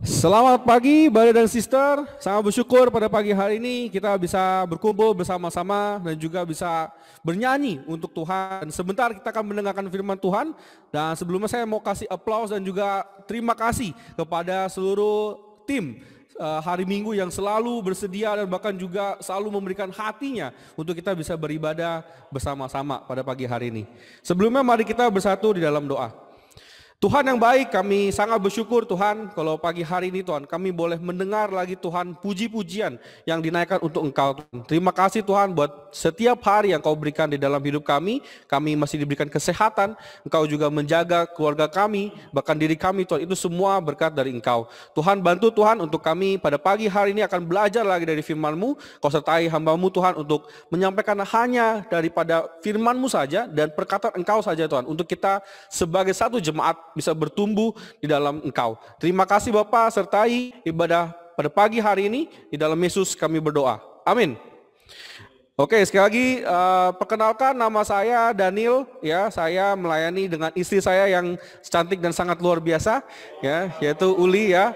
Selamat pagi, Brother dan Sister. Sangat bersyukur pada pagi hari ini kita bisa berkumpul bersama-sama dan juga bisa bernyanyi untuk Tuhan. Sebentar kita akan mendengarkan firman Tuhan. Dan sebelumnya saya mau kasih aplaus dan juga terima kasih kepada seluruh tim hari Minggu yang selalu bersedia dan bahkan juga selalu memberikan hatinya untuk kita bisa beribadah bersama-sama pada pagi hari ini. Sebelumnya mari kita bersatu di dalam doa. Tuhan yang baik, kami sangat bersyukur Tuhan kalau pagi hari ini Tuhan kami boleh mendengar lagi Tuhan puji-pujian yang dinaikkan untuk Engkau Tuhan. Terima kasih Tuhan buat setiap hari yang Kau berikan di dalam hidup kami masih diberikan kesehatan, Engkau juga menjaga keluarga kami, bahkan diri kami Tuhan, itu semua berkat dari Engkau. Tuhan bantu Tuhan untuk kami pada pagi hari ini akan belajar lagi dari firman-Mu, Kau sertai hamba-Mu Tuhan untuk menyampaikan hanya daripada firman-Mu saja dan perkataan Engkau saja Tuhan, untuk kita sebagai satu jemaat bisa bertumbuh di dalam Engkau. Terima kasih Bapa, sertai ibadah pada pagi hari ini. Di dalam Yesus kami berdoa. Amin. Oke, sekali lagi perkenalkan, nama saya Daniel. Ya, saya melayani dengan istri saya yang cantik dan sangat luar biasa, ya, yaitu Uli ya.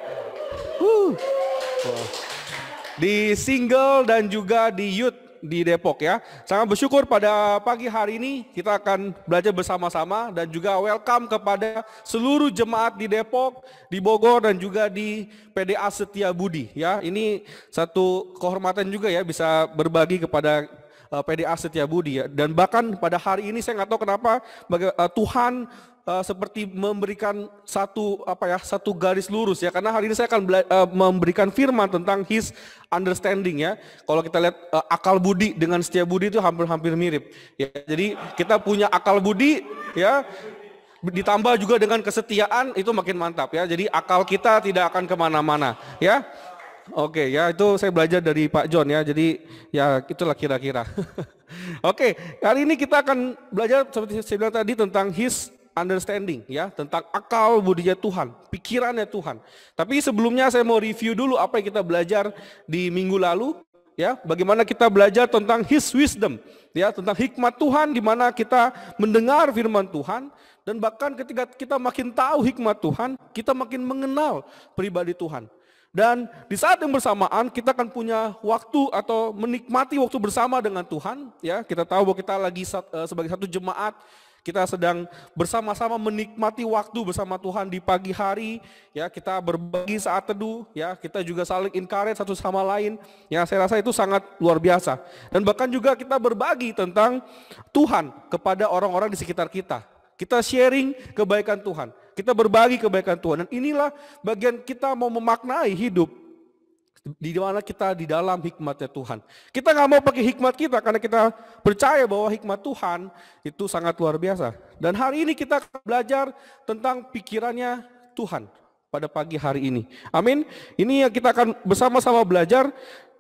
Di single dan juga di youth di Depok ya. Sangat bersyukur pada pagi hari ini kita akan belajar bersama-sama dan juga welcome kepada seluruh jemaat di Depok, di Bogor dan juga di PDA Setiabudi ya. Ini satu kehormatan juga ya bisa berbagi kepada PDA Setiabudi ya. Dan bahkan pada hari ini saya nggak tahu kenapa Tuhan seperti memberikan satu garis lurus ya, karena hari ini saya akan memberikan firman tentang his understanding ya. Kalau kita lihat akal budi dengan setia budi itu hampir mirip ya. Jadi kita punya akal budi ya, ditambah juga dengan kesetiaan, itu makin mantap ya. Jadi akal kita tidak akan kemana-mana ya. Oke ya, itu saya belajar dari Pak John ya. Jadi ya itulah kira-kira. Oke, hari ini kita akan belajar seperti saya bilang tadi tentang his understanding ya, tentang akal budinya Tuhan, pikirannya Tuhan. Tapi sebelumnya saya mau review dulu apa yang kita belajar di minggu lalu ya, bagaimana kita belajar tentang his wisdom ya, tentang hikmat Tuhan, di mana kita mendengar firman Tuhan dan bahkan ketika kita makin tahu hikmat Tuhan, kita makin mengenal pribadi Tuhan. Dan di saat yang bersamaan kita akan punya waktu atau menikmati waktu bersama dengan Tuhan ya. Kita tahu bahwa kita lagi sebagai satu jemaat, kita sedang bersama-sama menikmati waktu bersama Tuhan di pagi hari ya, kita berbagi saat teduh ya, kita juga saling encourage satu sama lain ya. Saya rasa itu sangat luar biasa. Dan bahkan juga kita berbagi tentang Tuhan kepada orang-orang di sekitar kita. Kita sharing kebaikan Tuhan, kita berbagi kebaikan Tuhan. Dan inilah bagian kita mau memaknai hidup di mana kita di dalam hikmatnya Tuhan. Kita nggak mau pakai hikmat kita karena kita percaya bahwa hikmat Tuhan itu sangat luar biasa. Dan hari ini kita akan belajar tentang pikirannya Tuhan pada pagi hari ini. Amin. Ini yang kita akan bersama-sama belajar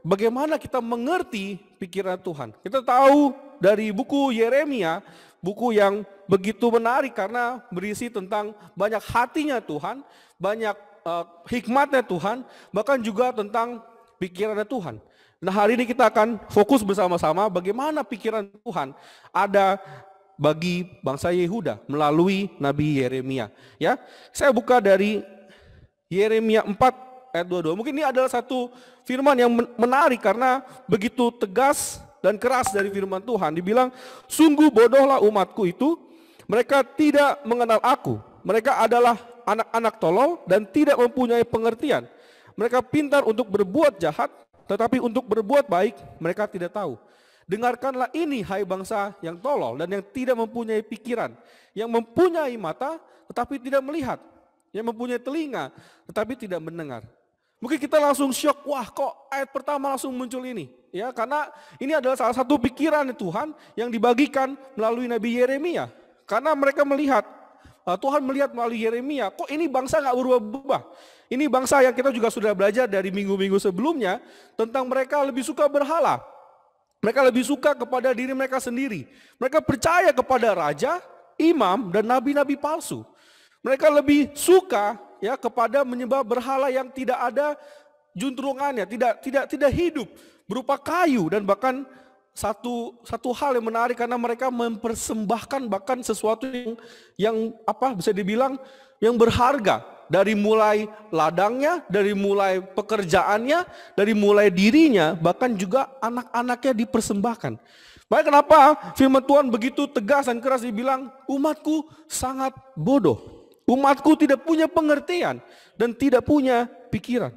bagaimana kita mengerti pikiran Tuhan. Kita tahu dari buku Yeremia, buku yang begitu menarik karena berisi tentang banyak hatinya Tuhan, banyak hikmatnya Tuhan, bahkan juga tentang pikirannya Tuhan. Nah, hari ini kita akan fokus bersama-sama bagaimana pikiran Tuhan ada bagi bangsa Yehuda melalui Nabi Yeremia. Ya, saya buka dari Yeremia 4 ayat 22. Mungkin ini adalah satu firman yang menarik karena begitu tegas dan keras dari firman Tuhan. Dibilang, sungguh bodohlah umatku itu, mereka tidak mengenal aku. Mereka adalah anak-anak tolol dan tidak mempunyai pengertian. Mereka pintar untuk berbuat jahat, tetapi untuk berbuat baik mereka tidak tahu. Dengarkanlah ini hai bangsa yang tolol dan yang tidak mempunyai pikiran, yang mempunyai mata tetapi tidak melihat, yang mempunyai telinga tetapi tidak mendengar. Mungkin kita langsung syok, wah kok ayat pertama langsung muncul ini? Ya, karena ini adalah salah satu pikiran Tuhan yang dibagikan melalui Nabi Yeremia. Karena mereka melihat, Tuhan melihat melalui Yeremia, kok ini bangsa gak berubah-ubah. Ini bangsa yang kita juga sudah belajar dari minggu-minggu sebelumnya, tentang mereka lebih suka berhala. Mereka lebih suka kepada diri mereka sendiri. Mereka percaya kepada raja, imam, dan nabi-nabi palsu. Mereka lebih suka ya kepada menyembah berhala yang tidak ada juntrungannya, tidak hidup, berupa kayu, dan bahkan satu hal yang menarik karena mereka mempersembahkan bahkan sesuatu yang bisa dibilang yang berharga Dari mulai ladangnya, dari mulai pekerjaannya, dari mulai dirinya, bahkan juga anak-anaknya dipersembahkan. Makanya kenapa firman Tuhan begitu tegas dan keras dibilang, umatku sangat bodoh. Umatku tidak punya pengertian dan tidak punya pikiran.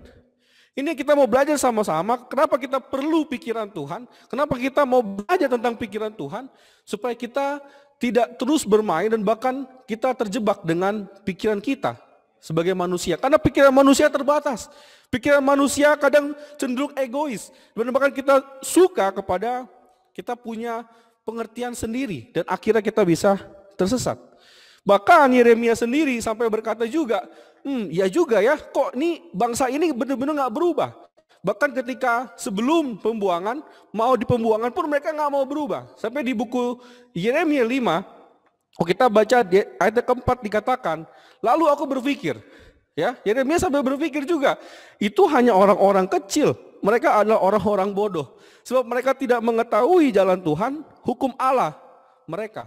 Ini kita mau belajar sama-sama, kenapa kita perlu pikiran Tuhan, kenapa kita mau belajar tentang pikiran Tuhan, supaya kita tidak terus bermain dan bahkan kita terjebak dengan pikiran kita sebagai manusia. Karena pikiran manusia terbatas, pikiran manusia kadang cenderung egois, dan bahkan kita suka kepada, kita punya pengertian sendiri, dan akhirnya kita bisa tersesat. Bahkan Yeremia sendiri sampai berkata juga, ya juga ya, kok ini bangsa ini benar-benar gak berubah. Bahkan ketika sebelum pembuangan, mau di pembuangan pun mereka gak mau berubah. Sampai di buku Yeremia 5, kita baca di ayat keempat dikatakan, lalu aku berpikir, ya Yeremia sampai berpikir juga, itu hanya orang-orang kecil, mereka adalah orang-orang bodoh. Sebab mereka tidak mengetahui jalan Tuhan, hukum Allah mereka.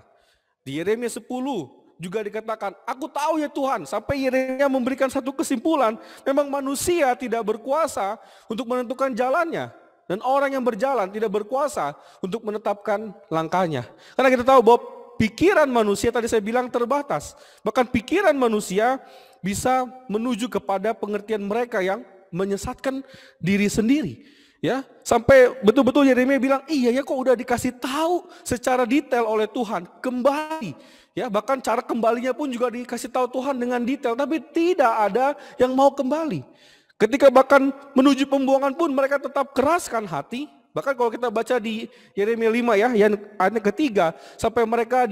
Di Yeremia 10, juga dikatakan, aku tahu ya Tuhan, sampai Yeremia memberikan satu kesimpulan, memang manusia tidak berkuasa untuk menentukan jalannya, dan orang yang berjalan tidak berkuasa untuk menetapkan langkahnya. Karena kita tahu bahwa pikiran manusia, tadi saya bilang terbatas, bahkan pikiran manusia bisa menuju kepada pengertian mereka yang menyesatkan diri sendiri. Ya, sampai betul-betul Yeremia bilang, iya ya kok udah dikasih tahu secara detail oleh Tuhan, kembali. Ya, bahkan cara kembalinya pun juga dikasih tahu Tuhan dengan detail, tapi tidak ada yang mau kembali. Ketika bahkan menuju pembuangan pun mereka tetap keraskan hati. Bahkan kalau kita baca di Yeremia 5 ya, yang ayat ketiga, sampai mereka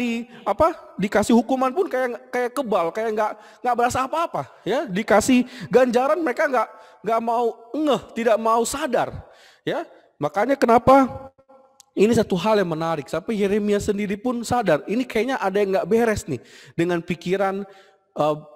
dikasih hukuman pun kayak kebal, kayak nggak berasa apa-apa. Ya, dikasih ganjaran mereka nggak mau tidak mau sadar. Ya, makanya kenapa? Ini satu hal yang menarik, sampai Yeremia sendiri pun sadar, ini kayaknya ada yang gak beres nih dengan pikiran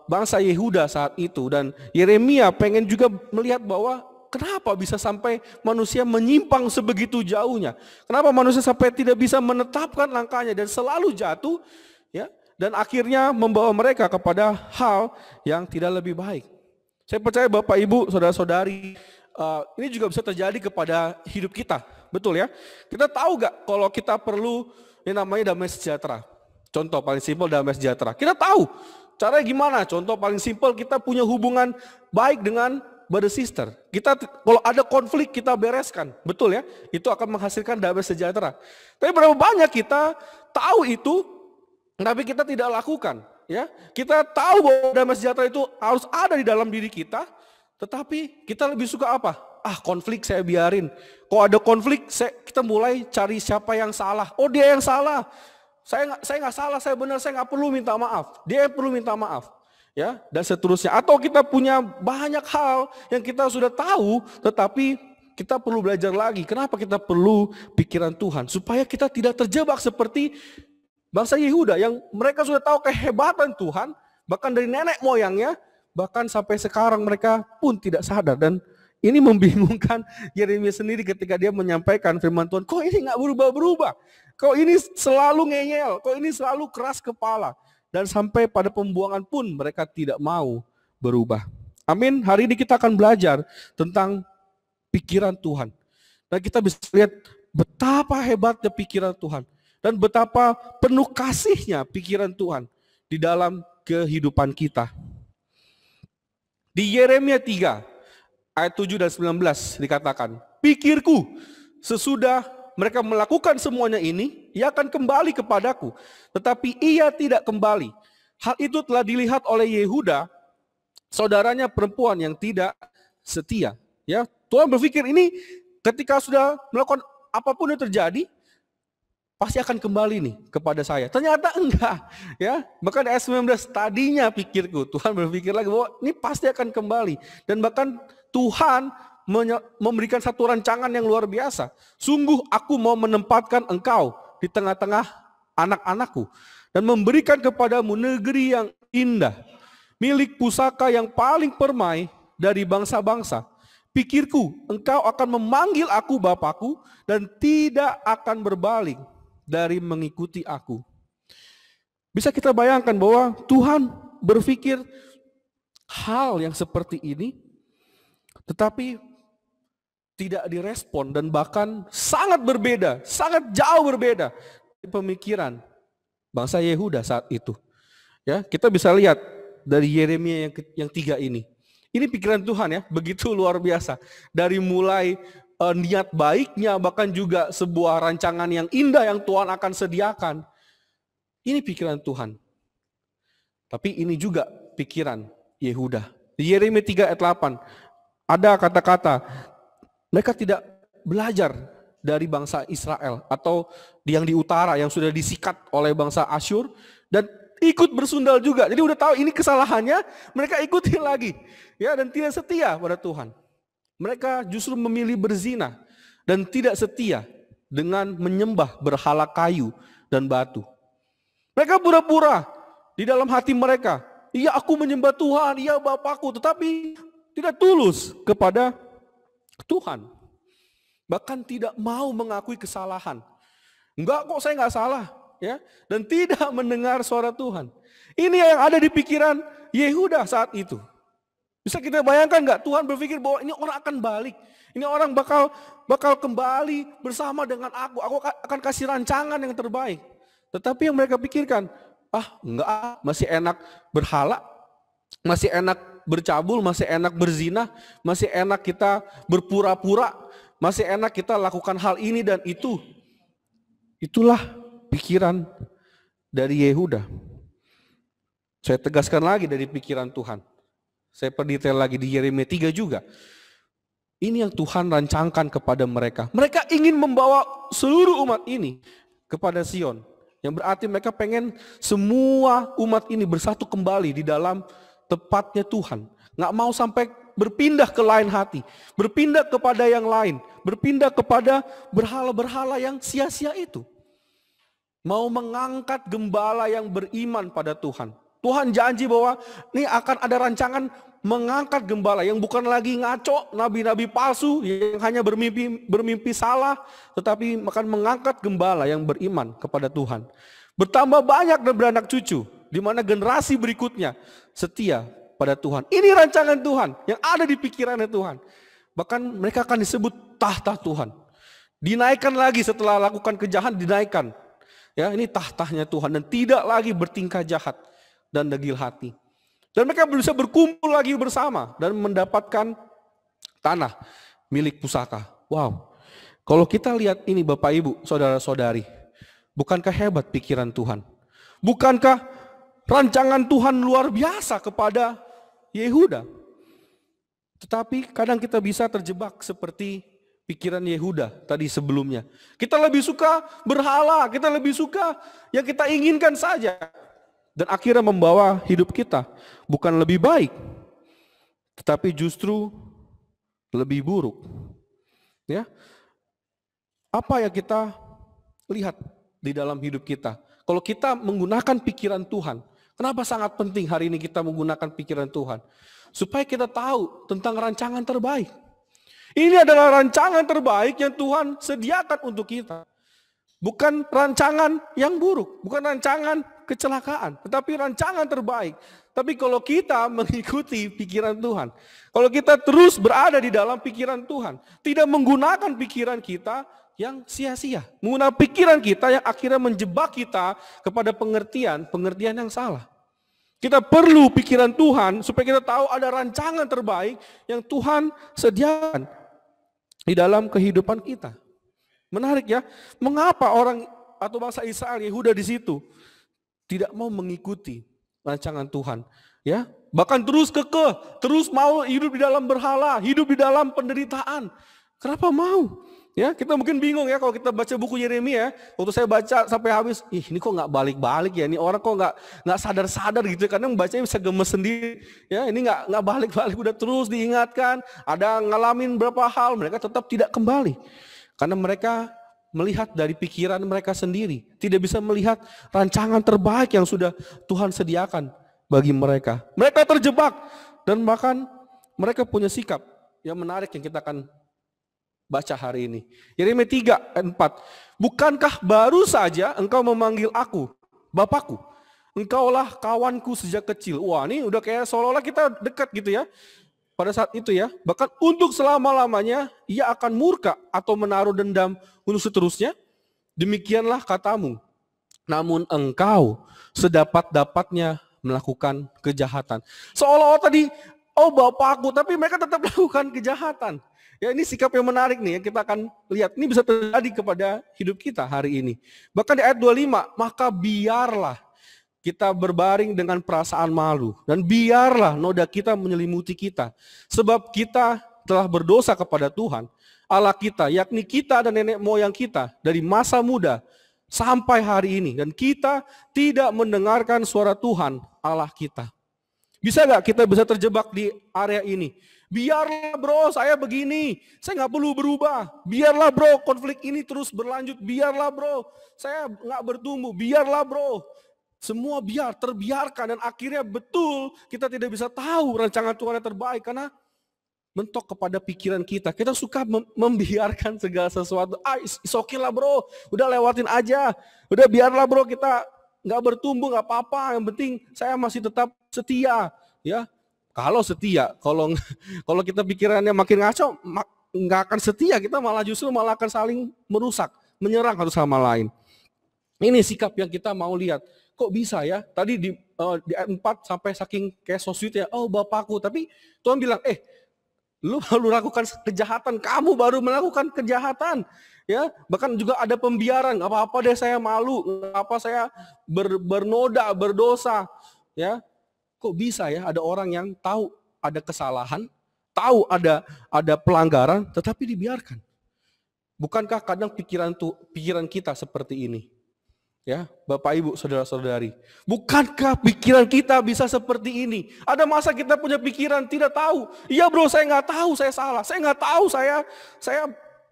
bangsa Yehuda saat itu. Dan Yeremia pengen juga melihat bahwa kenapa bisa sampai manusia menyimpang sebegitu jauhnya. Kenapa manusia sampai tidak bisa menetapkan langkahnya dan selalu jatuh, ya, dan akhirnya membawa mereka kepada hal yang tidak lebih baik. Saya percaya Bapak Ibu, saudara-saudari, ini juga bisa terjadi kepada hidup kita. Betul ya? Kita tahu gak kalau kita perlu yang namanya damai sejahtera? Contoh paling simpel damai sejahtera. Kita tahu caranya gimana? Contoh paling simpel, kita punya hubungan baik dengan brother sister. Kita kalau ada konflik kita bereskan. Betul ya? Itu akan menghasilkan damai sejahtera. Tapi berapa banyak kita tahu itu tapi kita tidak lakukan, ya? Kita tahu bahwa damai sejahtera itu harus ada di dalam diri kita, tetapi kita lebih suka apa? Konflik saya biarin. Kalau ada konflik, kita mulai cari siapa yang salah. Oh, dia yang salah. Saya nggak salah, saya benar, saya nggak perlu minta maaf. Dia yang perlu minta maaf. Ya, dan seterusnya. Atau kita punya banyak hal yang kita sudah tahu, tetapi kita perlu belajar lagi. Kenapa kita perlu pikiran Tuhan? Supaya kita tidak terjebak seperti bangsa Yehuda yang mereka sudah tahu kehebatan Tuhan, bahkan dari nenek moyangnya, bahkan sampai sekarang mereka pun tidak sadar. Dan ini membingungkan Yeremia sendiri ketika dia menyampaikan firman Tuhan. Kok ini gak berubah-berubah? Kok ini selalu ngeyel? Kok ini selalu keras kepala? Dan sampai pada pembuangan pun mereka tidak mau berubah. Amin. Hari ini kita akan belajar tentang pikiran Tuhan. Dan kita bisa lihat betapa hebatnya pikiran Tuhan. Dan betapa penuh kasihnya pikiran Tuhan di dalam kehidupan kita. Di Yeremia 3. Ayat 7 dan 19 dikatakan, pikirku sesudah mereka melakukan semuanya ini, ia akan kembali kepadaku. Tetapi ia tidak kembali. Hal itu telah dilihat oleh Yehuda, saudaranya perempuan yang tidak setia. Ya, Tuhan berpikir ini ketika sudah melakukan apapun yang terjadi, pasti akan kembali nih kepada saya. Ternyata enggak, ya. Bahkan ayat 19, tadinya pikirku, Tuhan berpikir lagi bahwa ini pasti akan kembali. Dan bahkan Tuhan memberikan satu rancangan yang luar biasa. Sungguh aku mau menempatkan engkau di tengah-tengah anak-anakku dan memberikan kepadamu negeri yang indah, milik pusaka yang paling permai dari bangsa-bangsa. Pikirku, engkau akan memanggil aku Bapakku dan tidak akan berbalik dari mengikuti aku. Bisa kita bayangkan bahwa Tuhan berpikir hal yang seperti ini, tetapi tidak direspon dan bahkan sangat berbeda, sangat jauh berbeda pemikiran bangsa Yehuda saat itu. Ya, kita bisa lihat dari Yeremia yang 3 ini. Ini pikiran Tuhan ya, begitu luar biasa. Dari mulai niat baiknya, bahkan juga sebuah rancangan yang indah yang Tuhan akan sediakan. Ini pikiran Tuhan. Tapi ini juga pikiran Yehuda. Di Yeremia 3 ayat 8 ada kata-kata, mereka tidak belajar dari bangsa Israel atau yang di utara yang sudah disikat oleh bangsa Asyur dan ikut bersundal juga. Jadi udah tahu ini kesalahannya, mereka ikuti lagi. Ya, dan tidak setia pada Tuhan. Mereka justru memilih berzina dan tidak setia dengan menyembah berhala kayu dan batu. Mereka pura-pura di dalam hati mereka, iya aku menyembah Tuhan, iya Bapakku, tetapi tidak tulus kepada Tuhan. Bahkan tidak mau mengakui kesalahan. Enggak kok, saya enggak salah, ya. Dan tidak mendengar suara Tuhan. Ini yang ada di pikiran Yehuda saat itu. Bisa kita bayangkan enggak, Tuhan berpikir bahwa ini orang akan balik. Ini orang bakal kembali bersama dengan aku akan kasih rancangan yang terbaik. Tetapi yang mereka pikirkan, enggak, masih enak berhala, masih enak bercabul, masih enak berzina, masih enak kita berpura-pura, masih enak kita lakukan hal ini dan itu. Itulah pikiran dari Yehuda. Saya tegaskan lagi dari pikiran Tuhan. Saya perdetail lagi di Yeremia 3 juga. Ini yang Tuhan rancangkan kepada mereka. Mereka ingin membawa seluruh umat ini kepada Sion. Yang berarti mereka pengen semua umat ini bersatu kembali di dalam tepatnya Tuhan. Nggak mau sampai berpindah ke lain hati. Berpindah kepada yang lain. Berpindah kepada berhala-berhala yang sia-sia itu. Mau mengangkat gembala yang beriman pada Tuhan. Tuhan janji bahwa ini akan ada rancangan mengangkat gembala yang bukan lagi ngaco, nabi-nabi palsu yang hanya bermimpi salah, tetapi akan mengangkat gembala yang beriman kepada Tuhan. Bertambah banyak dan beranak cucu, di mana generasi berikutnya setia pada Tuhan. Ini rancangan Tuhan yang ada di pikirannya Tuhan. Bahkan mereka akan disebut tahta Tuhan. Dinaikkan lagi setelah lakukan kejahatan, dinaikkan. Ya, ini tahtanya Tuhan dan tidak lagi bertingkah jahat dan degil hati. Dan mereka bisa berkumpul lagi bersama dan mendapatkan tanah milik pusaka. Wow. Kalau kita lihat ini Bapak Ibu, saudara-saudari, bukankah hebat pikiran Tuhan? Bukankah rancangan Tuhan luar biasa kepada Yehuda? Tetapi kadang kita bisa terjebak seperti pikiran Yehuda tadi sebelumnya. Kita lebih suka berhala, kita lebih suka yang kita inginkan saja. Dan akhirnya membawa hidup kita bukan lebih baik, tetapi justru lebih buruk. Ya, apa yang kita lihat di dalam hidup kita? Kalau kita menggunakan pikiran Tuhan, kenapa sangat penting hari ini kita menggunakan pikiran Tuhan? Supaya kita tahu tentang rancangan terbaik. Ini adalah rancangan terbaik yang Tuhan sediakan untuk kita. Bukan rancangan yang buruk, bukan rancangan kecelakaan, tetapi rancangan terbaik. Tapi kalau kita mengikuti pikiran Tuhan, kalau kita terus berada di dalam pikiran Tuhan, tidak menggunakan pikiran kita yang sia-sia, menggunakan pikiran kita yang akhirnya menjebak kita kepada pengertian yang salah. Kita perlu pikiran Tuhan supaya kita tahu ada rancangan terbaik yang Tuhan sediakan di dalam kehidupan kita. Menarik ya, mengapa orang atau bangsa Israel, Yehuda di situ tidak mau mengikuti rancangan Tuhan, ya? Bahkan terus kekeh, terus mau hidup di dalam berhala, hidup di dalam penderitaan. Kenapa mau? Ya, kita mungkin bingung ya kalau kita baca buku Yeremia. Waktu saya baca sampai habis, ini kok nggak balik-balik ya? Ini orang kok nggak sadar-sadar gitu? Karena membacanya bisa gemes sendiri. Ya, ini nggak balik-balik, udah terus diingatkan. Ada ngalamin berapa hal, mereka tetap tidak kembali. Karena mereka melihat dari pikiran mereka sendiri. Tidak bisa melihat rancangan terbaik yang sudah Tuhan sediakan bagi mereka. Mereka terjebak dan bahkan mereka punya sikap yang menarik yang kita akan baca hari ini. Yeremia 3 ayat 4. Bukankah baru saja engkau memanggil aku, Bapakku? Engkaulah kawanku sejak kecil. Wah, ini udah kayak seolah-olah kita dekat gitu ya. Pada saat itu ya, bahkan untuk selama-lamanya ia akan murka atau menaruh dendam untuk seterusnya. Demikianlah katamu. Namun engkau sedapat-dapatnya melakukan kejahatan. Seolah-olah tadi, oh Bapakku, tapi mereka tetap melakukan kejahatan. Ya, ini sikap yang menarik nih, yang kita akan lihat. Ini bisa terjadi kepada hidup kita hari ini. Bahkan di ayat 25, maka biarlah kita berbaring dengan perasaan malu. Dan biarlah noda kita menyelimuti kita. Sebab kita telah berdosa kepada Tuhan, Allah kita, yakni kita dan nenek moyang kita dari masa muda sampai hari ini. Dan kita tidak mendengarkan suara Tuhan, Allah kita. Bisa gak kita bisa terjebak di area ini? Biarlah bro, saya begini, saya gak perlu berubah. Biarlah bro, konflik ini terus berlanjut. Biarlah bro, saya gak bertumbuh. Biarlah bro. Semua terbiarkan, dan akhirnya betul kita tidak bisa tahu rancangan Tuhan yang terbaik karena mentok kepada pikiran kita. Kita suka membiarkan segala sesuatu. It's okay lah bro, udah lewatin aja. Udah biarlah bro, kita nggak bertumbuh, nggak apa-apa. Yang penting saya masih tetap setia. Ya, kalau setia, kalau kita pikirannya makin ngaco, nggak akan setia. Kita justru akan saling merusak, menyerang satu sama lain. Ini sikap yang kita mau lihat. Kok bisa ya? Tadi di ayat 4 sampai saking kayak so sweet ya. Oh Bapakku. Tapi Tuhan bilang, lu baru lakukan kejahatan. Kamu baru melakukan kejahatan. Ya, bahkan juga ada pembiaran. Gak apa-apa deh, saya malu. Gak apa, saya bernoda, berdosa. Ya, kok bisa ya ada orang yang tahu ada kesalahan, tahu ada pelanggaran, tetapi dibiarkan. Bukankah kadang pikiran kita seperti ini? Ya, Bapak Ibu, saudara-saudari. Bukankah pikiran kita bisa seperti ini? Ada masa kita punya pikiran tidak tahu. Iya bro, saya nggak tahu saya salah. Saya nggak tahu saya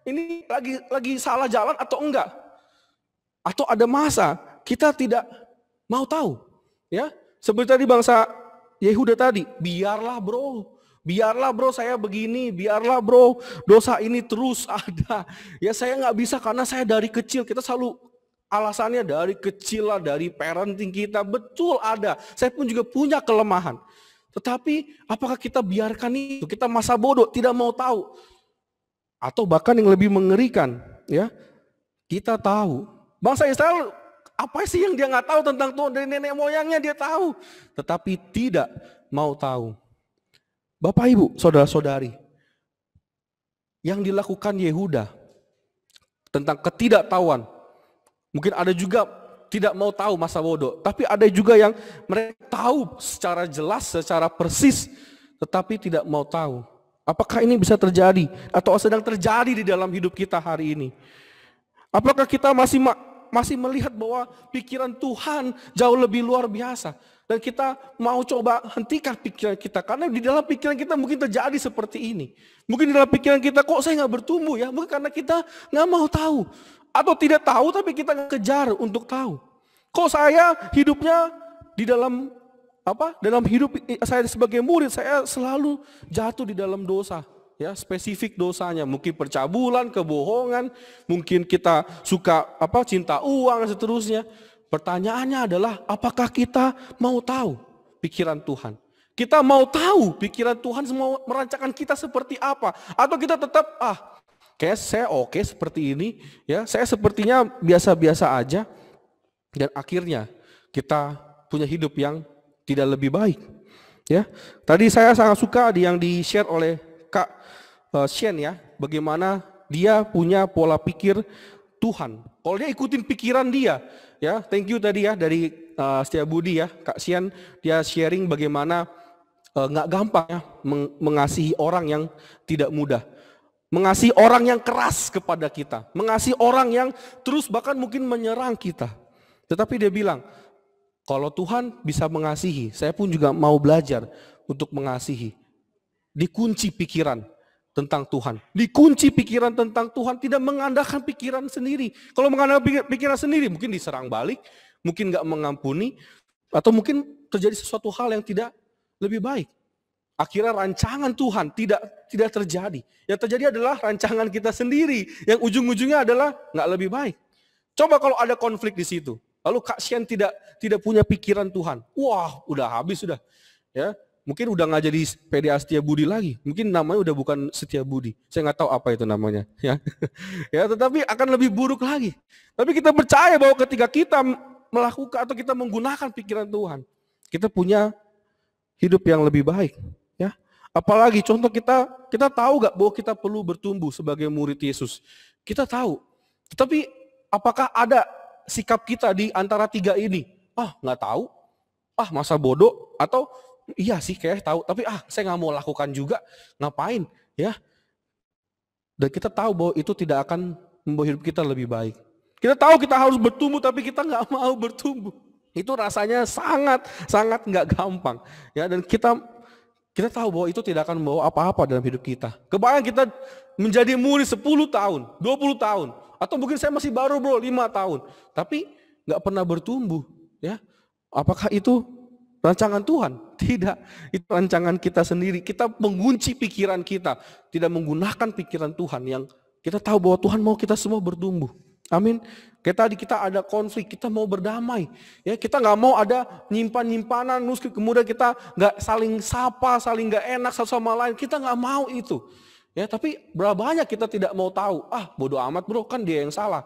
ini lagi salah jalan atau enggak. Atau ada masa kita tidak mau tahu. Ya, seperti tadi bangsa Yehuda tadi. Biarlah bro saya begini. Biarlah bro dosa ini terus ada. Ya saya nggak bisa karena saya dari kecil. Kita selalu alasannya dari kecil lah, dari parenting kita, betul ada. Saya pun juga punya kelemahan. Tetapi apakah kita biarkan itu? Kita masa bodoh, tidak mau tahu. Atau bahkan yang lebih mengerikan, ya, kita tahu. Bangsa Israel, apa sih yang dia nggak tahu tentang Tuhan? Dari nenek moyangnya dia tahu, tetapi tidak mau tahu. Bapak Ibu, saudara-saudari, yang dilakukan Yehuda tentang ketidaktahuan. Mungkin ada juga tidak mau tahu masa bodoh. Tapi ada juga yang mereka tahu secara jelas, secara persis. Tetapi tidak mau tahu. Apakah ini bisa terjadi? Atau sedang terjadi di dalam hidup kita hari ini? Apakah kita masih melihat bahwa pikiran Tuhan jauh lebih luar biasa? Dan kita mau coba hentikan pikiran kita. Karena di dalam pikiran kita mungkin terjadi seperti ini. Mungkin di dalam pikiran kita, kok saya gak bertumbuh ya? Mungkin karena kita gak mau tahu. Atau tidak tahu tapi kita kejar untuk tahu. Kok saya hidupnya di dalam dalam hidup saya sebagai murid saya selalu jatuh di dalam dosa. Ya, spesifik dosanya, mungkin percabulan, kebohongan, mungkin kita suka cinta uang dan seterusnya. Pertanyaannya adalah apakah kita mau tahu pikiran Tuhan? Kita mau tahu pikiran Tuhan mau merancangkan kita seperti apa? Atau kita tetap kayak saya oke seperti ini, ya saya sepertinya biasa-biasa aja, dan akhirnya kita punya hidup yang tidak lebih baik. Ya, tadi saya sangat suka yang di-share oleh Kak Shen ya, bagaimana dia punya pola pikir Tuhan. Kalau dia ikutin pikiran dia, ya thank you tadi ya dari Setiabudi ya, Kak Shen dia sharing bagaimana nggak gampang ya mengasihi orang yang tidak mudah. Mengasihi orang yang keras kepada kita. Mengasihi orang yang terus bahkan mungkin menyerang kita. Tetapi dia bilang, kalau Tuhan bisa mengasihi, saya pun juga mau belajar untuk mengasihi. Dikunci pikiran tentang Tuhan. Dikunci pikiran tentang Tuhan, tidak mengandalkan pikiran sendiri. Kalau mengandalkan pikiran sendiri, mungkin diserang balik, mungkin gak mengampuni, atau mungkin terjadi sesuatu hal yang tidak lebih baik. Akhirnya rancangan Tuhan tidak terjadi. Yang terjadi adalah rancangan kita sendiri. Yang ujung-ujungnya adalah nggak lebih baik. Coba kalau ada konflik di situ. Lalu kasihan tidak punya pikiran Tuhan. Wah, udah habis sudah. Ya, mungkin udah nggak jadi PDA Setia Budi lagi. Mungkin namanya udah bukan Setia Budi. Saya nggak tahu apa itu namanya. Ya, ya, tetapi akan lebih buruk lagi. Tapi kita percaya bahwa ketika kita melakukan atau kita menggunakan pikiran Tuhan, kita punya hidup yang lebih baik. Ya, apalagi contoh kita tahu gak bahwa kita perlu bertumbuh sebagai murid Yesus. Kita tahu. Tetapi apakah ada sikap kita di antara tiga ini? Nggak tahu. Masa bodoh. Atau iya sih kayak tahu. Tapi saya nggak mau lakukan juga. Ngapain? Ya. Dan kita tahu bahwa itu tidak akan membawa hidup kita lebih baik. Kita tahu kita harus bertumbuh tapi kita nggak mau bertumbuh. Itu rasanya sangat nggak gampang. Ya, dan kita tahu bahwa itu tidak akan membawa apa-apa dalam hidup kita. Kebayang kita menjadi murid 10 tahun, 20 tahun. Atau mungkin saya masih baru 5 tahun. Tapi gak pernah bertumbuh. Ya, apakah itu rancangan Tuhan? Tidak, itu rancangan kita sendiri. Kita mengunci pikiran kita. Tidak menggunakan pikiran Tuhan yang kita tahu bahwa Tuhan mau kita semua bertumbuh. Amin. Kayak tadi kita ada konflik, kita mau berdamai. Ya, kita nggak mau ada nyimpan-nyimpanan, kemudian kita nggak saling sapa, saling nggak enak satu sama lain. Kita nggak mau itu. Ya, tapi berapa banyak kita tidak mau tahu. Bodoh amat bro, kan dia yang salah.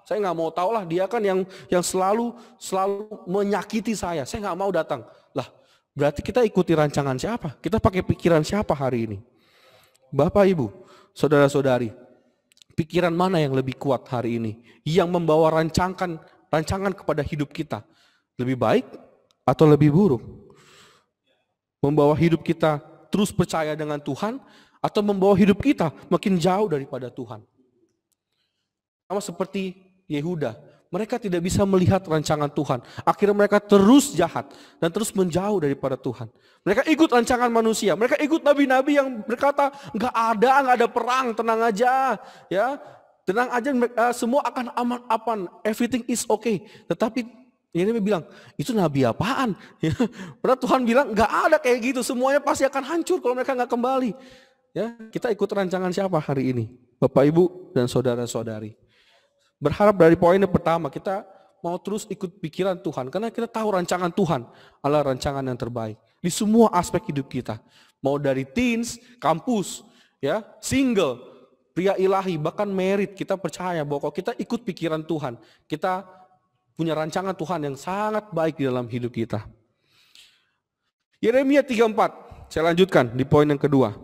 Saya nggak mau tahu lah, dia kan yang selalu menyakiti saya. Saya nggak mau datang. Lah, berarti kita ikuti rancangan siapa? Kita pakai pikiran siapa hari ini? Bapak, Ibu, saudara-saudari. Pikiran mana yang lebih kuat hari ini? Yang membawa rancangan kepada hidup kita. Lebih baik atau lebih buruk? Membawa hidup kita terus percaya dengan Tuhan atau membawa hidup kita makin jauh daripada Tuhan? Sama seperti Yehuda. Mereka tidak bisa melihat rancangan Tuhan. Akhirnya mereka terus jahat dan terus menjauh daripada Tuhan. Mereka ikut rancangan manusia. Mereka ikut nabi-nabi yang berkata, nggak ada perang, tenang aja, ya, tenang aja, semua akan aman, everything is okay. Tetapi ini bilang, itu nabi apaan? Padahal Tuhan bilang, nggak ada kayak gitu. Semuanya pasti akan hancur kalau mereka nggak kembali. Ya, kita ikut rancangan siapa hari ini? Bapak, Ibu, dan saudara-saudari. Berharap dari poin yang pertama, kita mau terus ikut pikiran Tuhan. Karena kita tahu rancangan Tuhan adalah rancangan yang terbaik. Di semua aspek hidup kita. Mau dari teens, kampus, ya, single, pria ilahi, bahkan married. Kita percaya bahwa kalau kita ikut pikiran Tuhan, kita punya rancangan Tuhan yang sangat baik di dalam hidup kita. Yeremia 3:4, saya lanjutkan di poin yang kedua.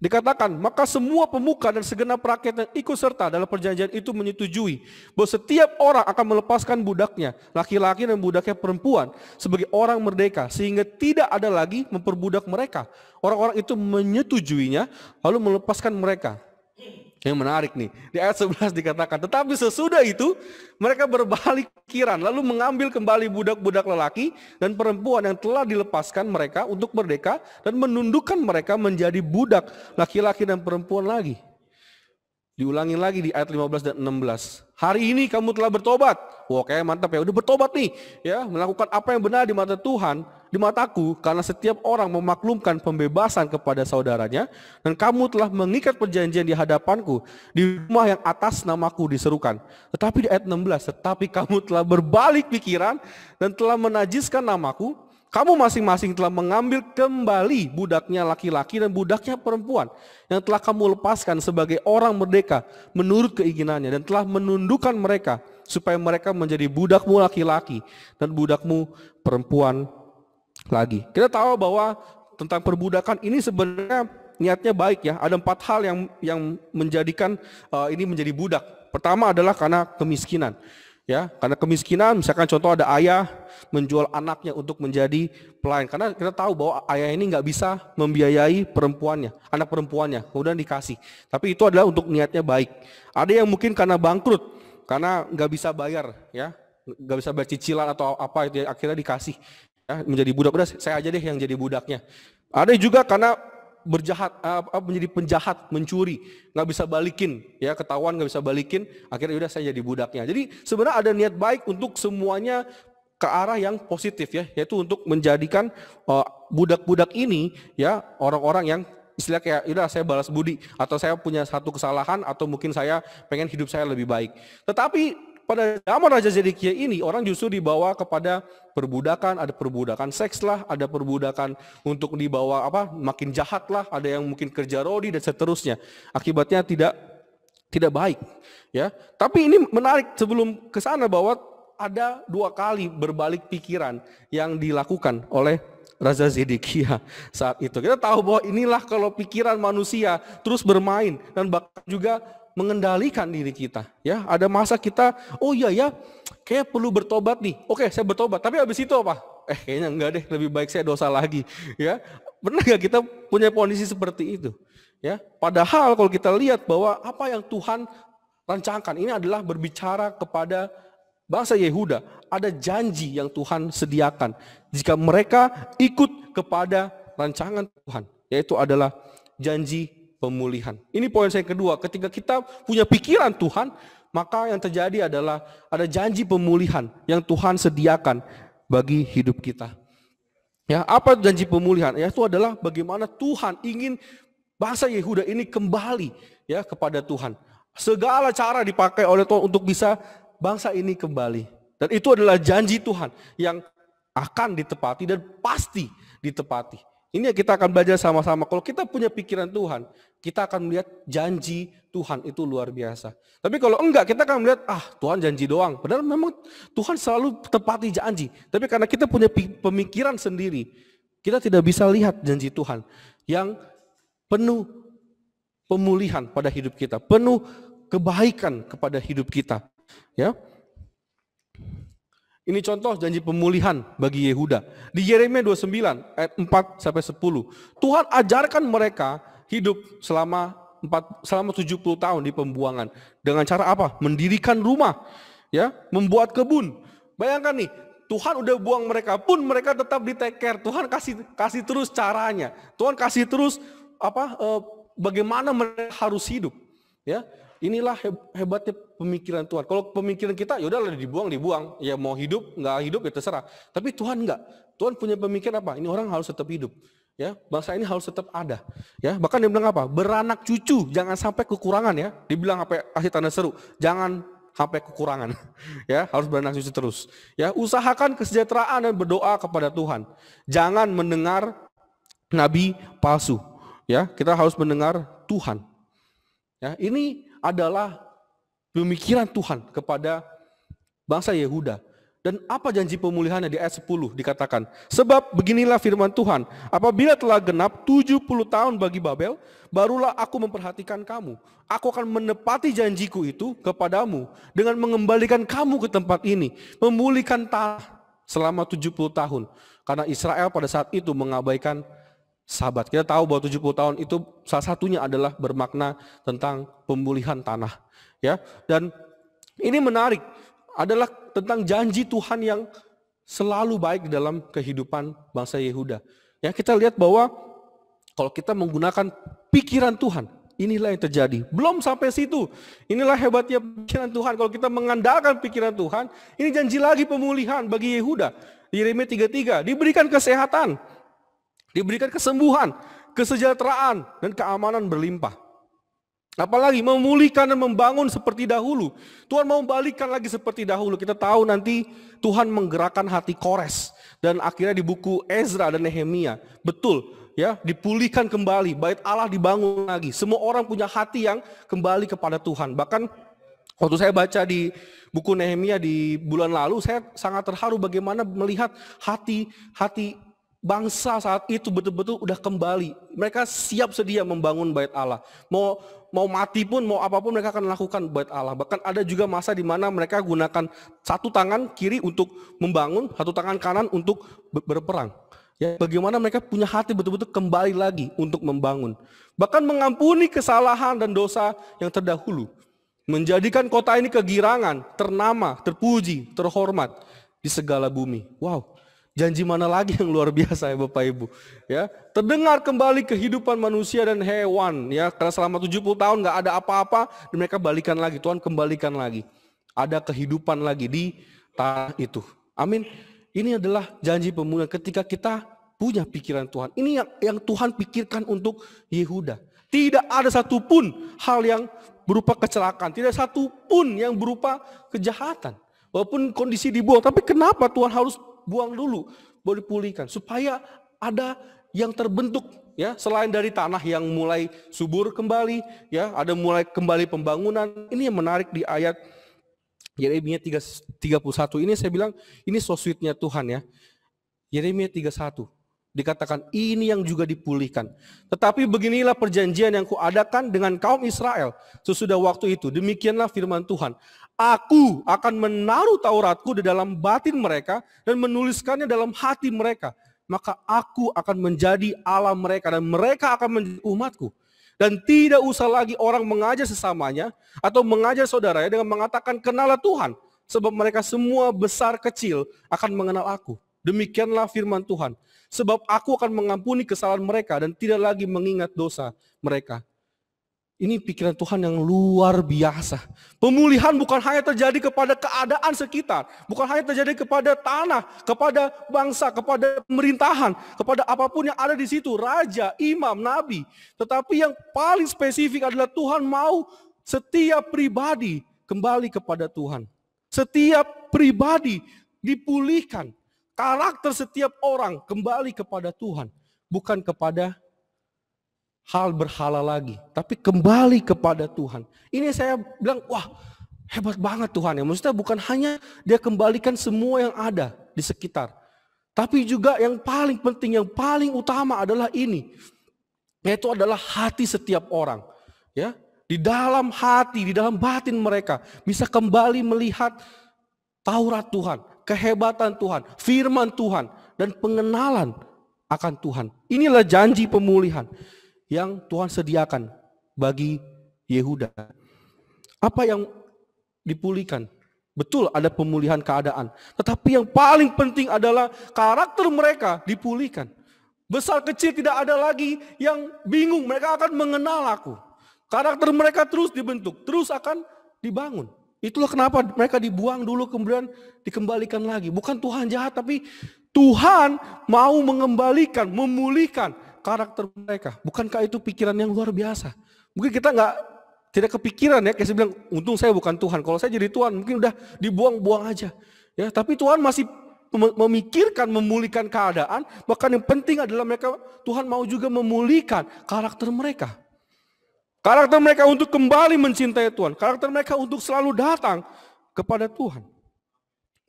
Dikatakan, maka semua pemuka dan segenap rakyat yang ikut serta dalam perjanjian itu menyetujui bahwa setiap orang akan melepaskan budaknya, laki-laki dan budaknya perempuan, sebagai orang merdeka, sehingga tidak ada lagi memperbudak mereka. Orang-orang itu menyetujuinya, lalu melepaskan mereka. Yang menarik nih, di ayat 11 dikatakan, tetapi sesudah itu mereka berbalik pikiran, lalu mengambil kembali budak-budak lelaki dan perempuan yang telah dilepaskan mereka untuk merdeka dan menundukkan mereka menjadi budak laki-laki dan perempuan lagi. Diulangin lagi di ayat 15 dan 16. Hari ini kamu telah bertobat. Wah, kayak mantap ya, udah bertobat nih. Ya, melakukan apa yang benar di mata Tuhan, di mataku, karena setiap orang memaklumkan pembebasan kepada saudaranya, dan kamu telah mengikat perjanjian di hadapanku, di rumah yang atas namaku diserukan. Tetapi di ayat 16, tetapi kamu telah berbalik pikiran dan telah menajiskan namaku. Kamu masing-masing telah mengambil kembali budaknya laki-laki dan budaknya perempuan yang telah kamu lepaskan sebagai orang merdeka menurut keinginannya, dan telah menundukkan mereka supaya mereka menjadi budakmu laki-laki dan budakmu perempuan lagi. Kita tahu bahwa tentang perbudakan ini sebenarnya niatnya baik ya. Ada 4 hal yang menjadikan ini menjadi budak. Pertama adalah karena kemiskinan. Ya, karena kemiskinan, misalkan contoh ada ayah menjual anaknya untuk menjadi pelayan. Karena kita tahu bahwa ayah ini nggak bisa membiayai perempuannya, anak perempuannya, kemudian dikasih. Tapi itu adalah untuk niatnya baik. Ada yang mungkin karena bangkrut, karena nggak bisa bayar, ya, nggak bisa bayar cicilan atau apa, itu akhirnya dikasih, ya, menjadi budak. Udah saya aja deh yang jadi budaknya. Ada juga karena menjadi penjahat, mencuri, nggak bisa balikin, ya, ketahuan nggak bisa balikin, akhirnya udah saya jadi budaknya. Jadi sebenarnya ada niat baik untuk semuanya ke arah yang positif, ya, yaitu untuk menjadikan budak-budak ini, ya, orang-orang yang istilah kayak, udah saya balas budi, atau saya punya satu kesalahan, atau mungkin saya pengen hidup saya lebih baik. Tetapi pada zaman Raja Zedekia ini orang justru dibawa kepada perbudakan, ada perbudakan seks lah, ada perbudakan untuk dibawa makin jahat lah, ada yang mungkin kerja rodi dan seterusnya. Akibatnya tidak baik, ya. Tapi ini menarik sebelum ke sana bahwa ada 2 kali berbalik pikiran yang dilakukan oleh Raja Zedekia saat itu. Kita tahu bahwa inilah kalau pikiran manusia terus bermain dan bahkan juga mengendalikan diri kita, ya. Ada masa kita, oh iya ya, kayak perlu bertobat nih. Oke, saya bertobat. Tapi habis itu apa? Kayaknya enggak deh, lebih baik saya dosa lagi, ya. Pernah nggak kita punya kondisi seperti itu, ya? Padahal kalau kita lihat bahwa apa yang Tuhan rancangkan ini adalah berbicara kepada bangsa Yehuda, ada janji yang Tuhan sediakan jika mereka ikut kepada rancangan Tuhan, yaitu adalah janji pemulihan. Ini poin saya kedua, ketika kita punya pikiran Tuhan, maka yang terjadi adalah ada janji pemulihan yang Tuhan sediakan bagi hidup kita. Ya, apa janji pemulihan? Yaitu adalah bagaimana Tuhan ingin bangsa Yehuda ini kembali, ya, kepada Tuhan. Segala cara dipakai oleh Tuhan untuk bisa bangsa ini kembali. Dan itu adalah janji Tuhan yang akan ditepati dan pasti ditepati. Ini yang kita akan belajar sama-sama. Kalau kita punya pikiran Tuhan, kita akan melihat janji Tuhan itu luar biasa. Tapi kalau enggak, kita akan melihat, Tuhan janji doang. Padahal memang Tuhan selalu tepati janji. Tapi karena kita punya pemikiran sendiri, kita tidak bisa lihat janji Tuhan yang penuh pemulihan pada hidup kita, penuh kebaikan kepada hidup kita. Ya. Ini contoh janji pemulihan bagi Yehuda. Di Yeremia 29 ayat 4-10. Tuhan ajarkan mereka hidup selama 70 tahun di pembuangan. Dengan cara apa? Mendirikan rumah, ya, membuat kebun. Bayangkan nih, Tuhan udah buang mereka pun mereka tetap di take care. Tuhan kasih terus caranya. Tuhan kasih terus bagaimana mereka harus hidup, ya. Inilah hebatnya pemikiran Tuhan. Kalau pemikiran kita, ya udahlah dibuang. Ya mau hidup, nggak hidup ya terserah. Tapi Tuhan nggak. Tuhan punya pemikiran apa? Ini orang harus tetap hidup. Ya, bangsa ini harus tetap ada. Ya, bahkan dia bilang apa? Beranak cucu, jangan sampai kekurangan, ya. Dibilang apa? Kasih tanda seru, jangan sampai kekurangan. Ya, harus beranak cucu terus. Ya, usahakan kesejahteraan dan berdoa kepada Tuhan. Jangan mendengar nabi palsu. Ya, kita harus mendengar Tuhan. Ya, ini adalah pemikiran Tuhan kepada bangsa Yehuda. Dan apa janji pemulihannya di ayat 10 dikatakan, sebab beginilah firman Tuhan, apabila telah genap 70 tahun bagi Babel, barulah aku memperhatikan kamu. Aku akan menepati janjiku itu kepadamu dengan mengembalikan kamu ke tempat ini, memulihkan tanah selama 70 tahun. Karena Israel pada saat itu mengabaikan Sabat. Kita tahu bahwa 70 tahun itu salah satunya adalah bermakna tentang pemulihan tanah, ya. Dan ini menarik, adalah tentang janji Tuhan yang selalu baik dalam kehidupan bangsa Yehuda. Ya, kita lihat bahwa kalau kita menggunakan pikiran Tuhan, inilah yang terjadi. Belum sampai situ. Inilah hebatnya pikiran Tuhan. Kalau kita mengandalkan pikiran Tuhan, ini janji lagi pemulihan bagi Yehuda. Yeremia 3:3, diberikan kesehatan, diberikan kesembuhan, kesejahteraan, dan keamanan berlimpah. Apalagi memulihkan dan membangun seperti dahulu. Tuhan mau balikkan lagi seperti dahulu. Kita tahu nanti Tuhan menggerakkan hati Kores. Dan akhirnya di buku Ezra dan Nehemia, betul, ya, dipulihkan kembali. Bait Allah dibangun lagi. Semua orang punya hati yang kembali kepada Tuhan. Bahkan waktu saya baca di buku Nehemia di bulan lalu, saya sangat terharu bagaimana melihat hati bangsa saat itu betul-betul udah kembali. Mereka siap sedia membangun bait Allah. Mau mati pun, mau apapun mereka akan lakukan bait Allah. Bahkan ada juga masa di mana mereka gunakan satu tangan kiri untuk membangun, satu tangan kanan untuk berperang. Ya, bagaimana mereka punya hati betul-betul kembali lagi untuk membangun. Bahkan mengampuni kesalahan dan dosa yang terdahulu. Menjadikan kota ini kegirangan, ternama, terpuji, terhormat di segala bumi. Wow. Janji mana lagi yang luar biasa ya Bapak Ibu, ya. Terdengar kembali kehidupan manusia dan hewan, ya. Karena selama 70 tahun nggak ada apa-apa, dan mereka balikan lagi, Tuhan kembalikan lagi. Ada kehidupan lagi di tanah itu. Amin. Ini adalah janji pemulihan ketika kita punya pikiran Tuhan. Ini yang Tuhan pikirkan untuk Yehuda. Tidak ada satupun hal yang berupa kecelakaan, tidak satu pun yang berupa kejahatan. Walaupun kondisi dibuang, tapi kenapa Tuhan harus buang dulu, baru dipulihkan? Supaya ada yang terbentuk, ya, selain dari tanah yang mulai subur kembali, ya, ada mulai kembali pembangunan. Ini yang menarik di ayat Yeremia 31 ini, saya bilang ini so sweetnya Tuhan, ya. Yeremia 31 dikatakan ini yang juga dipulihkan. Tetapi beginilah perjanjian yang kuadakan dengan kaum Israel sesudah waktu itu. Demikianlah firman Tuhan. Aku akan menaruh Tauratku di dalam batin mereka dan menuliskannya dalam hati mereka. Maka aku akan menjadi Allah mereka dan mereka akan menjadi umatku. Dan tidak usah lagi orang mengajar sesamanya atau mengajar saudaranya dengan mengatakan kenalah Tuhan. Sebab mereka semua besar kecil akan mengenal aku. Demikianlah firman Tuhan. Sebab aku akan mengampuni kesalahan mereka dan tidak lagi mengingat dosa mereka. Ini pikiran Tuhan yang luar biasa. Pemulihan bukan hanya terjadi kepada keadaan sekitar. Bukan hanya terjadi kepada tanah, kepada bangsa, kepada pemerintahan, kepada apapun yang ada di situ. Raja, imam, nabi. Tetapi yang paling spesifik adalah Tuhan mau setiap pribadi kembali kepada Tuhan. Setiap pribadi dipulihkan. Karakter setiap orang kembali kepada Tuhan. Bukan kepada hal berhala lagi. Tapi kembali kepada Tuhan. Ini saya bilang, wah hebat banget Tuhan ya. Maksudnya bukan hanya dia kembalikan semua yang ada di sekitar. Tapi juga yang paling penting, yang paling utama adalah ini. Yaitu adalah hati setiap orang. Ya, di dalam hati, di dalam batin mereka. Bisa kembali melihat Taurat Tuhan, kehebatan Tuhan, firman Tuhan, dan pengenalan akan Tuhan. Inilah janji pemulihan yang Tuhan sediakan bagi Yehuda. Apa yang dipulihkan? Betul ada pemulihan keadaan. Tetapi yang paling penting adalah karakter mereka dipulihkan. Besar kecil tidak ada lagi yang bingung. Mereka akan mengenal aku. Karakter mereka terus dibentuk, terus akan dibangun. Itulah kenapa mereka dibuang dulu kemudian dikembalikan lagi. Bukan Tuhan jahat, tapi Tuhan mau mengembalikan, memulihkan karakter mereka. Bukankah itu pikiran yang luar biasa? Mungkin kita tidak kepikiran ya, kayak saya bilang, untung saya bukan Tuhan. Kalau saya jadi Tuhan mungkin udah dibuang-buang aja. Ya, tapi Tuhan masih memikirkan, memulihkan keadaan. Bahkan yang penting adalah Tuhan mau juga memulihkan karakter mereka. Karakter mereka untuk kembali mencintai Tuhan. Karakter mereka untuk selalu datang kepada Tuhan.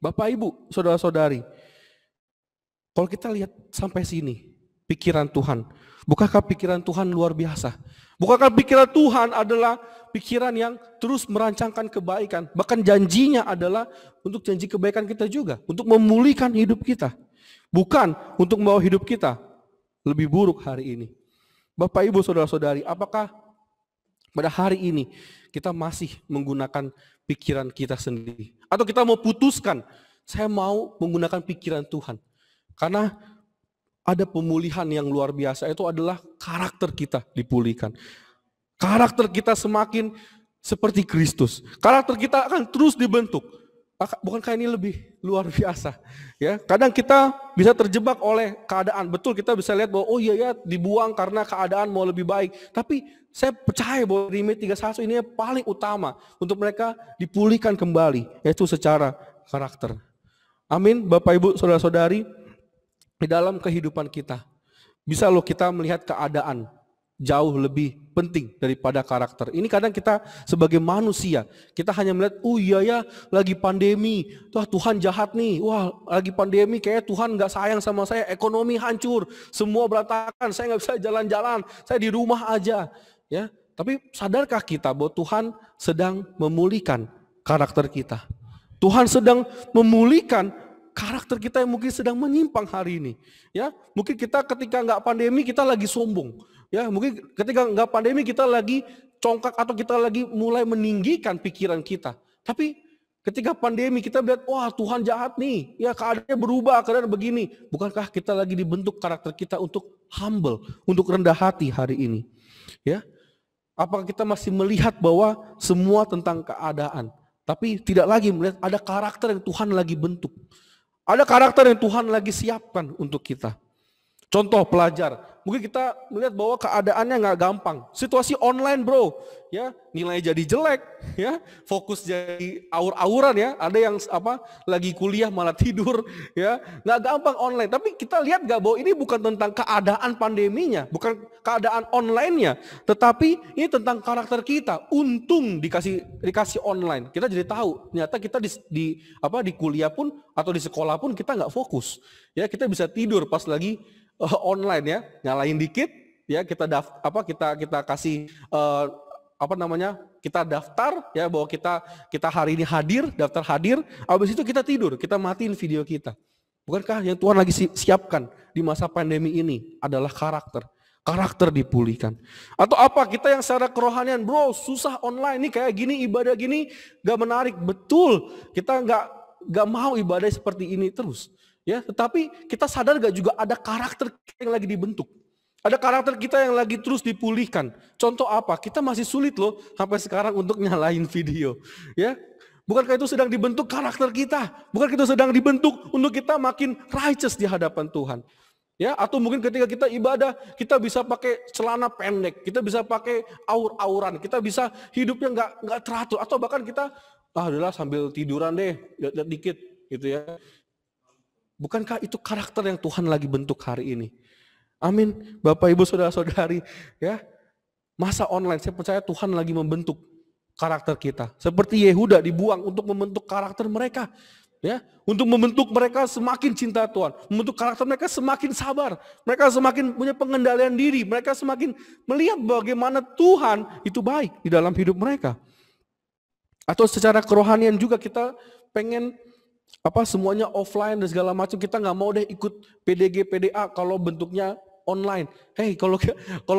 Bapak, Ibu, saudara-saudari. Kalau kita lihat sampai sini, pikiran Tuhan. Bukankah pikiran Tuhan luar biasa? Bukankah pikiran Tuhan adalah pikiran yang terus merancangkan kebaikan? Bahkan janjinya adalah untuk janji kebaikan kita juga. Untuk memulihkan hidup kita. Bukan untuk membawa hidup kita lebih buruk hari ini. Bapak, Ibu, saudara-saudari, apakah pada hari ini kita masih menggunakan pikiran kita sendiri? Atau kita mau putuskan, saya mau menggunakan pikiran Tuhan. Karena ada pemulihan yang luar biasa, itu adalah karakter kita dipulihkan. Karakter kita semakin seperti Kristus. Karakter kita akan terus dibentuk. Bukankah ini lebih luar biasa? Ya, kadang kita bisa terjebak oleh keadaan. Betul, kita bisa lihat bahwa oh iya ya dibuang karena keadaan mau lebih baik. Tapi saya percaya bahwa Yeremia 31 ini yang paling utama untuk mereka dipulihkan kembali, yaitu secara karakter. Amin, Bapak, Ibu, saudara-saudari, di dalam kehidupan kita bisa loh kita melihat keadaan jauh lebih penting daripada karakter. Ini kadang kita sebagai manusia, kita hanya melihat, oh iya ya lagi pandemi, wah Tuhan jahat nih, wah lagi pandemi kayaknya Tuhan gak sayang sama saya, ekonomi hancur, semua berantakan, saya gak bisa jalan-jalan, saya di rumah aja. Ya, tapi sadarkah kita bahwa Tuhan sedang memulihkan karakter kita? Tuhan sedang memulihkan karakter kita yang mungkin sedang menyimpang hari ini. Ya, mungkin kita ketika nggak pandemi kita lagi sombong. Ya, mungkin ketika nggak pandemi kita lagi congkak atau kita lagi mulai meninggikan pikiran kita. Tapi ketika pandemi kita lihat, wah Tuhan jahat nih, ya keadaannya berubah, keadaan begini. Bukankah kita lagi dibentuk karakter kita untuk humble, untuk rendah hati hari ini? Ya, apakah kita masih melihat bahwa semua tentang keadaan, tapi tidak lagi melihat ada karakter yang Tuhan lagi bentuk. Ada karakter yang Tuhan lagi siapkan untuk kita. Contoh pelajar, mungkin kita melihat bahwa keadaannya nggak gampang. Situasi online bro, ya nilai jadi jelek, ya fokus jadi aur-auran ya. Ada yang lagi kuliah malah tidur, ya nggak gampang online. Tapi kita lihat nggak bahwa ini bukan tentang keadaan pandeminya, bukan keadaan online-nya, tetapi ini tentang karakter kita. Untung dikasih online, kita jadi tahu. Ternyata kita di kuliah pun atau di sekolah pun kita nggak fokus. Ya kita bisa tidur pas lagi online ya, nyalain dikit ya kita kita kasih kita daftar ya bahwa kita hari ini daftar hadir, habis itu kita tidur, kita matiin video kita. Bukankah yang Tuhan lagi siapkan di masa pandemi ini adalah karakter dipulihkan. Atau apa, kita yang secara kerohanian, bro susah online nih kayak gini, ibadah gini gak menarik. Betul, kita gak mau ibadah seperti ini terus. Ya, tetapi kita sadar gak juga ada karakter kita yang lagi dibentuk. Ada karakter kita yang lagi terus dipulihkan. Contoh apa? Kita masih sulit loh sampai sekarang untuk nyalain video. Ya, bukankah itu sedang dibentuk karakter kita? Bukankah itu sedang dibentuk untuk kita makin righteous di hadapan Tuhan? Ya, atau mungkin ketika kita ibadah, kita bisa pakai celana pendek, kita bisa pakai aur-auran, kita bisa hidupnya nggak teratur, atau bahkan kita adalah sambil tiduran deh, lihat dikit, gitu ya. Bukankah itu karakter yang Tuhan lagi bentuk hari ini? Amin. Bapak Ibu Saudara-saudari, ya. Masa online saya percaya Tuhan lagi membentuk karakter kita. Seperti Yehuda dibuang untuk membentuk karakter mereka. Ya, untuk membentuk mereka semakin cinta Tuhan, membentuk karakter mereka semakin sabar, mereka semakin punya pengendalian diri, mereka semakin melihat bagaimana Tuhan itu baik di dalam hidup mereka. Atau secara kerohanian juga kita pengen semuanya offline dan segala macam, kita nggak mau deh ikut PDG PDA kalau bentuknya online. Hey, kalau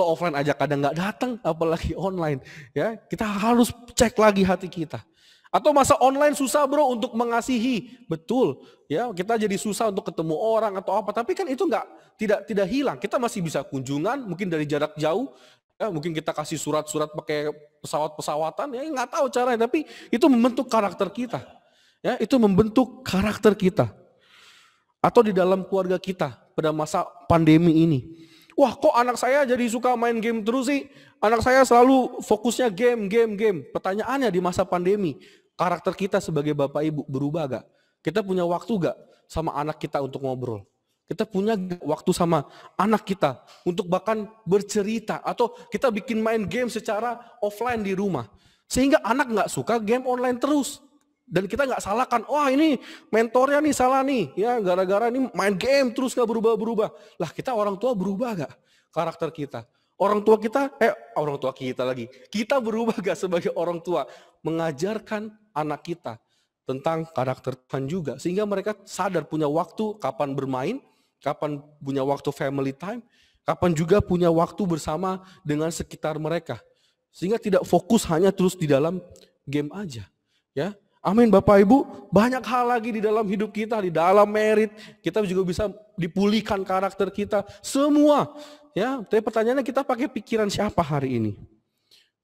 offline aja kadang nggak datang, apalagi online. Ya, kita harus cek lagi hati kita. Atau masa online susah bro untuk mengasihi, betul. Ya, kita jadi susah untuk ketemu orang atau apa. Tapi kan itu tidak hilang. Kita masih bisa kunjungan, mungkin dari jarak jauh. Ya, mungkin kita kasih surat-surat pakai pesawat-pesawatan. Ya, nggak tahu caranya. Tapi itu membentuk karakter kita. Ya, itu membentuk karakter kita. Atau di dalam keluarga kita pada masa pandemi ini. Wah, kok anak saya jadi suka main game terus sih? Anak saya selalu fokusnya game. Pertanyaannya di masa pandemi, karakter kita sebagai bapak ibu berubah gak? Kita punya waktu gak sama anak kita untuk ngobrol? Kita punya waktu sama anak kita untuk bahkan bercerita, atau kita bikin main game secara offline di rumah. Sehingga anak gak suka game online terus. Dan kita gak salahkan, wah ini mentornya nih salah nih, ya gara-gara ini main game terus gak berubah-berubah. Lah kita orang tua berubah gak karakter kita? Orang tua kita lagi. Kita berubah gak sebagai orang tua? Mengajarkan anak kita tentang karakter Tuhan juga. Sehingga mereka sadar punya waktu kapan bermain, kapan punya waktu family time, kapan juga punya waktu bersama dengan sekitar mereka. Sehingga tidak fokus hanya terus di dalam game aja. Ya, amin Bapak Ibu. Banyak hal lagi di dalam hidup kita, di dalam merit, kita juga bisa dipulihkan karakter kita. Semua. Ya, tapi pertanyaannya kita pakai pikiran siapa hari ini?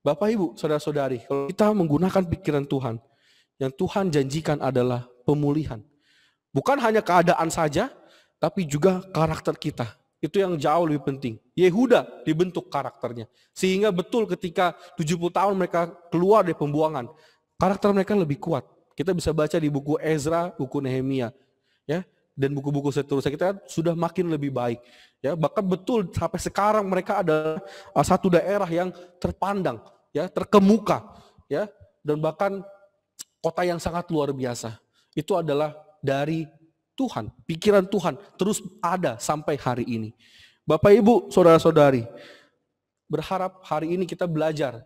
Bapak Ibu, saudara-saudari, kalau kita menggunakan pikiran Tuhan, yang Tuhan janjikan adalah pemulihan. Bukan hanya keadaan saja, tapi juga karakter kita. Itu yang jauh lebih penting. Yehuda dibentuk karakternya. Sehingga betul ketika 70 tahun mereka keluar dari pembuangan, karakter mereka lebih kuat. Kita bisa baca di buku Ezra, buku Nehemia, ya, dan buku-buku seterusnya, kita sudah makin lebih baik. Ya, bahkan betul sampai sekarang mereka adalah satu daerah yang terpandang, ya, terkemuka, ya, dan bahkan kota yang sangat luar biasa. Itu adalah dari Tuhan, pikiran Tuhan terus ada sampai hari ini. Bapak Ibu, saudara-saudari, berharap hari ini kita belajar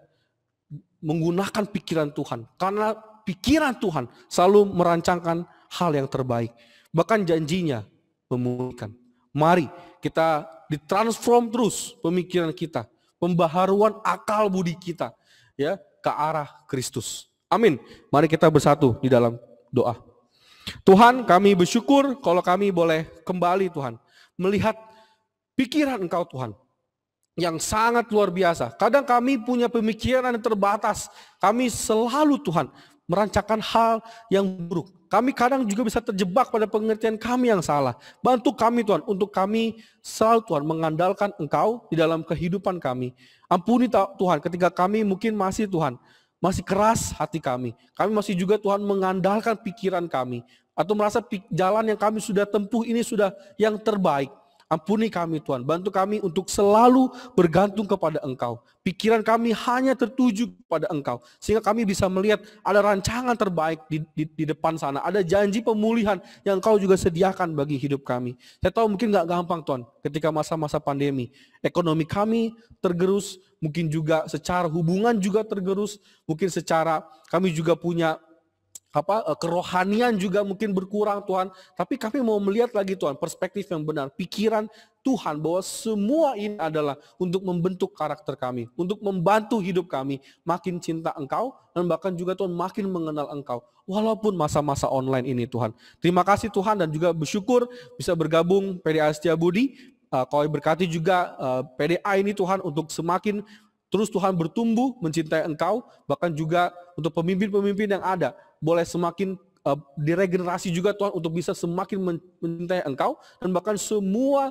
menggunakan pikiran Tuhan, karena pikiran Tuhan selalu merancangkan hal yang terbaik. Bahkan janjinya memulihkan. Mari kita ditransform terus pemikiran kita, pembaharuan akal budi kita, ya, ke arah Kristus. Amin. Mari kita bersatu di dalam doa. Tuhan, kami bersyukur kalau kami boleh kembali Tuhan melihat pikiran Engkau Tuhan yang sangat luar biasa. Kadang kami punya pemikiran yang terbatas. Kami selalu Tuhan merancangkan hal yang buruk. Kami kadang juga bisa terjebak pada pengertian kami yang salah. Bantu kami Tuhan, untuk kami selalu Tuhan mengandalkan Engkau di dalam kehidupan kami. Ampuni Tuhan ketika kami mungkin masih Tuhan, masih keras hati kami. Kami masih juga Tuhan mengandalkan pikiran kami. Atau merasa jalan yang kami sudah tempuh ini sudah yang terbaik. Ampuni kami Tuhan, bantu kami untuk selalu bergantung kepada Engkau. Pikiran kami hanya tertuju kepada Engkau. Sehingga kami bisa melihat ada rancangan terbaik di depan sana. Ada janji pemulihan yang Engkau juga sediakan bagi hidup kami. Saya tahu mungkin gak gampang Tuhan ketika masa-masa pandemi. Ekonomi kami tergerus, mungkin juga secara hubungan juga tergerus. Mungkin secara kami juga punya kerohanian juga mungkin berkurang Tuhan. Tapi kami mau melihat lagi Tuhan perspektif yang benar. Pikiran Tuhan bahwa semua ini adalah untuk membentuk karakter kami. Untuk membantu hidup kami makin cinta Engkau. Dan bahkan juga Tuhan makin mengenal Engkau. Walaupun masa-masa online ini Tuhan. Terima kasih Tuhan dan juga bersyukur bisa bergabung PDA Setiabudi. Kau berkati juga PDA ini Tuhan untuk semakin terus Tuhan bertumbuh mencintai Engkau. Bahkan juga untuk pemimpin-pemimpin yang ada boleh semakin diregenerasi juga Tuhan untuk bisa semakin mencintai Engkau. Dan bahkan semua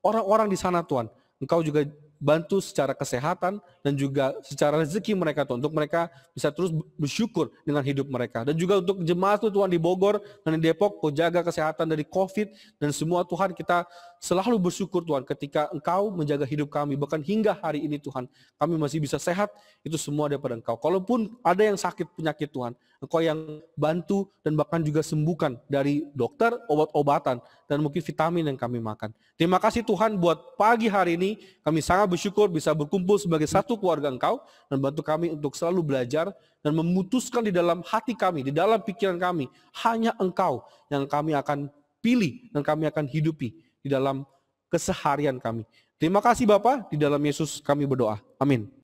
orang-orang di sana Tuhan, Engkau juga bantu secara kesehatan dan juga secara rezeki mereka Tuhan. Untuk mereka bisa terus bersyukur dengan hidup mereka. Dan juga untuk jemaat Tuhan di Bogor dan di Depok, Kau jaga kesehatan dari COVID. Dan semua Tuhan kita selalu bersyukur Tuhan ketika Engkau menjaga hidup kami. Bahkan hingga hari ini Tuhan, kami masih bisa sehat, itu semua daripada Engkau. Kalaupun ada yang sakit penyakit Tuhan, Engkau yang bantu dan bahkan juga sembuhkan dari dokter, obat-obatan, dan mungkin vitamin yang kami makan. Terima kasih Tuhan buat pagi hari ini, kami sangat bersyukur bisa berkumpul sebagai satu keluarga Engkau, dan bantu kami untuk selalu belajar dan memutuskan di dalam hati kami, di dalam pikiran kami, hanya Engkau yang kami akan pilih dan kami akan hidupi di dalam keseharian kami. Terima kasih Bapa, di dalam Yesus kami berdoa. Amin.